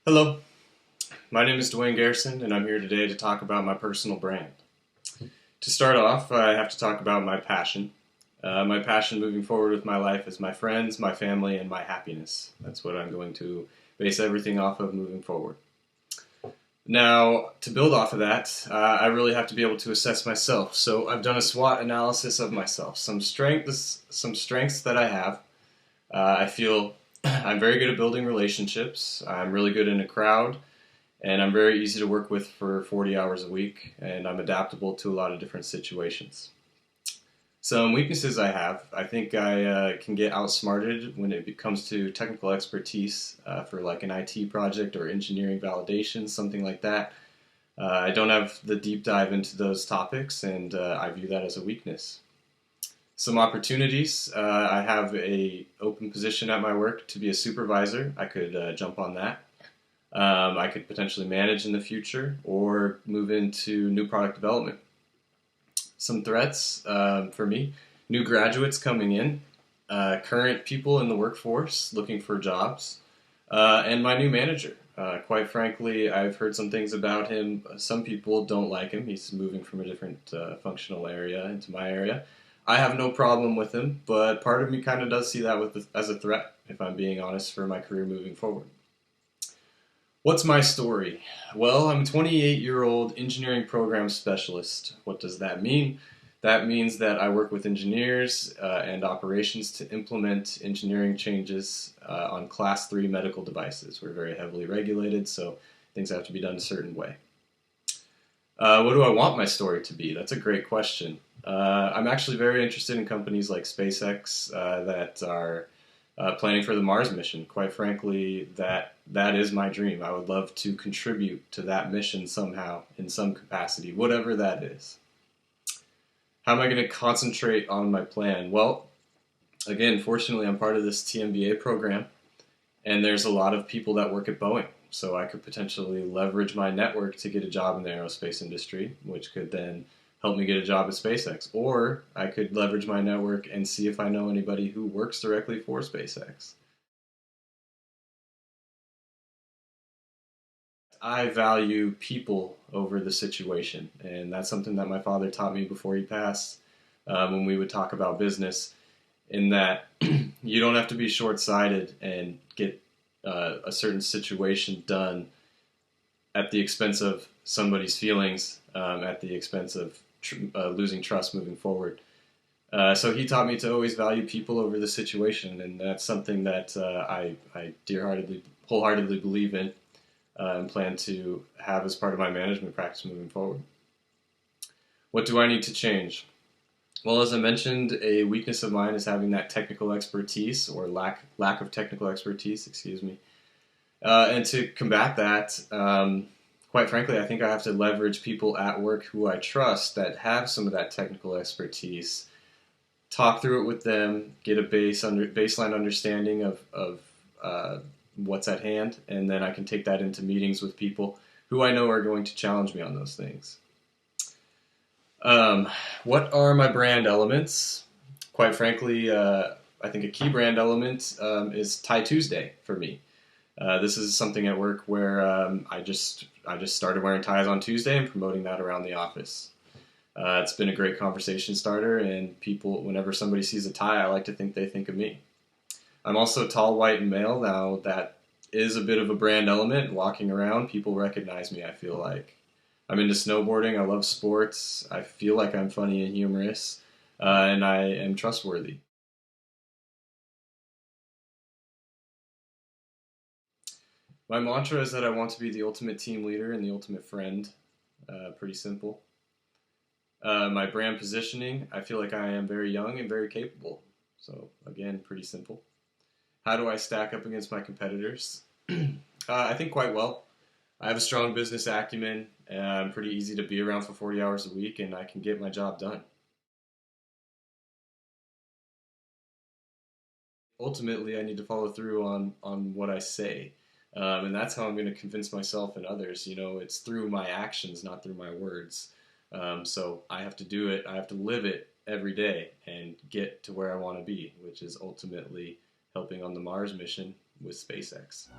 Hello, my name is Dwayne Garrison, and I'm here today to talk about my personal brand. To start off, I have to talk about my passion. My passion moving forward with my life is my friends, my family, and my happiness. That's what I'm going to base everything off of moving forward. Now, to build off of that, I really have to be able to assess myself. So I've done a SWOT analysis of myself. Some strengths that I have. I feel I'm very good at building relationships. I'm really good in a crowd, and I'm very easy to work with for 40 hours a week, and I'm adaptable to a lot of different situations. Some weaknesses I have, I think I can get outsmarted when it comes to technical expertise for like an IT project or engineering validation, something like that. I don't have the deep dive into those topics, and I view that as a weakness. Some opportunities. I have a open position at my work to be a supervisor. I could jump on that. I could potentially manage in the future or move into new product development. Some threats for me: new graduates coming in, current people in the workforce looking for jobs, and my new manager. Quite frankly, I've heard some things about him. Some people don't like him. He's moving from a different functional area into my area. I have no problem with him, but part of me kind of does see that as a threat, if I'm being honest, for my career moving forward. What's my story? Well, I'm a 28-year-old engineering program specialist. What does that mean? That means that I work with engineers and operations to implement engineering changes on Class 3 medical devices. We're very heavily regulated, so things have to be done a certain way. What do I want my story to be? That's a great question. I'm actually very interested in companies like SpaceX that are planning for the Mars mission. Quite frankly, that is my dream. I would love to contribute to that mission somehow, in some capacity, whatever that is. How am I going to concentrate on my plan? Well, again, fortunately, I'm part of this TMBA program, and there's a lot of people that work at Boeing. So I could potentially leverage my network to get a job in the aerospace industry, which could then help me get a job at SpaceX. Or I could leverage my network and see if I know anybody who works directly for SpaceX. I value people over the situation, and that's something that my father taught me before he passed when we would talk about business. In that you don't have to be short-sighted and get a certain situation done at the expense of somebody's feelings, at the expense of losing trust moving forward. So he taught me to always value people over the situation, and that's something that I wholeheartedly believe in, and plan to have as part of my management practice moving forward. What do I need to change? Well, as I mentioned, a weakness of mine is having that technical expertise or lack of technical expertise, excuse me. And to combat that, quite frankly, I think I have to leverage people at work who I trust that have some of that technical expertise, talk through it with them, get a baseline understanding of what's at hand, and then I can take that into meetings with people who I know are going to challenge me on those things. Um, what are my brand elements? Quite frankly, I think a key brand element is Tie Tuesday for me. This is something at work where I just started wearing ties on Tuesday and promoting that around the office. It's been a great conversation starter, and people, whenever somebody sees a tie, I like to think they think of me. I'm also tall, white, and male. Now that is a bit of a brand element. Walking around, people recognize me. I feel like I'm into snowboarding. I love sports. I feel like I'm funny and humorous, and I am trustworthy. My mantra is that I want to be the ultimate team leader and the ultimate friend. Pretty simple. My brand positioning, I feel like I am very young and very capable. So, again, pretty simple. How do I stack up against my competitors? I think quite well. I have a strong business acumen, and I'm pretty easy to be around for 40 hours a week, and I can get my job done. Ultimately, I need to follow through on what I say. And that's how I'm going to convince myself and others. It's through my actions, not through my words. So I have to do it. I have to live it every day and get to where I want to be, which is ultimately helping on the Mars mission with SpaceX.